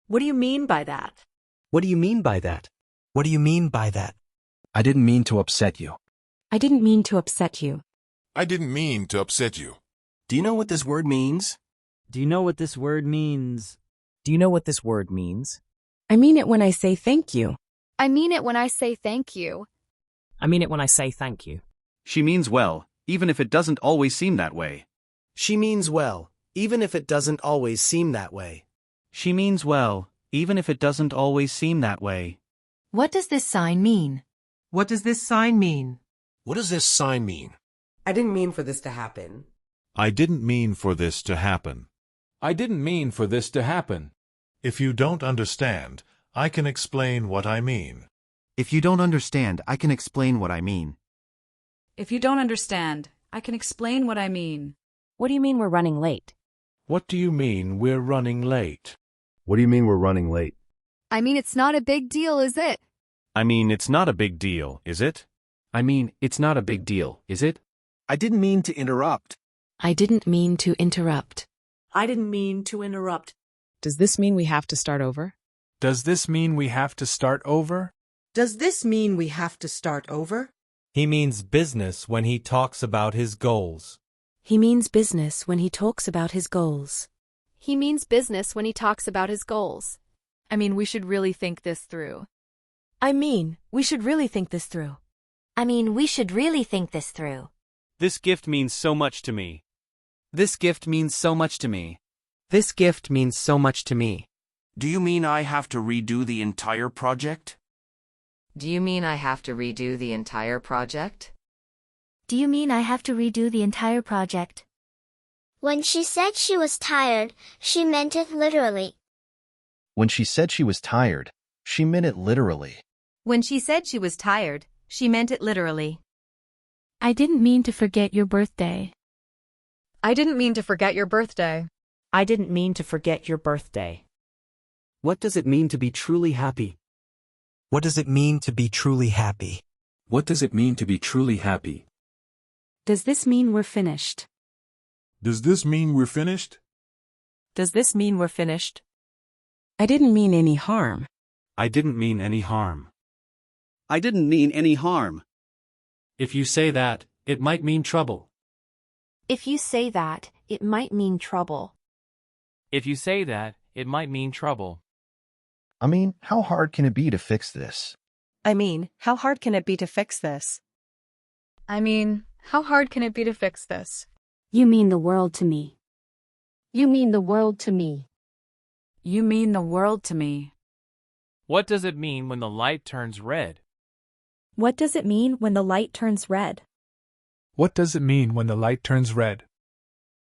What do you mean by that? What do you mean by that? What do you mean by that? I didn't mean to upset you. I didn't mean to upset you. I didn't mean to upset you. Do you know what this word means? Do you know what this word means? Do you know what this word means? I mean it when I say thank you. I mean it when I say thank you. I mean it when I say thank you. She means well, even if it doesn't always seem that way. She means well, even if it doesn't always seem that way. She means well, even if it doesn't always seem that way. What does this sign mean? What does this sign mean? What does this sign mean? I didn't mean for this to happen. I didn't mean for this to happen. I didn't mean for this to happen. If you don't understand, I can explain what I mean. If you don't understand, I can explain what I mean. If you don't understand, I can explain what I mean. What do you mean we're running late? What do you mean we're running late? What do you mean we're running late? I mean it's not a big deal, is it? I mean, it's not a big deal, is it? I mean, it's not a big deal, is it? I didn't mean to interrupt. I didn't mean to interrupt. I didn't mean to interrupt. Does this mean we have to start over? Does this mean we have to start over? Does this mean we have to start over? He means business when he talks about his goals. He means business when he talks about his goals. He means business when he talks about his goals. I mean, we should really think this through. I mean, we should really think this through. I mean, we should really think this through. This gift means so much to me. This gift means so much to me. This gift means so much to me. Do you mean I have to redo the entire project? Do you mean I have to redo the entire project? Do you mean I have to redo the entire project? When she said she was tired, she meant it literally. When she said she was tired, she meant it literally. When she said she was tired, she meant it literally. I didn't mean to forget your birthday. I didn't mean to forget your birthday. I didn't mean to forget your birthday. What does it mean to be truly happy? What does it mean to be truly happy? What does it mean to be truly happy? Does this mean we're finished? Does this mean we're finished? Does this mean we're finished? I didn't mean any harm. I didn't mean any harm. I didn't mean any harm. If you say that, it might mean trouble. If you say that, it might mean trouble. If you say that, it might mean trouble. I mean, how hard can it be to fix this? I mean, how hard can it be to fix this? I mean, how hard can it be to fix this? You mean the world to me. You mean the world to me. You mean the world to me. What does it mean when the light turns red? What does it mean when the light turns red? What does it mean when the light turns red?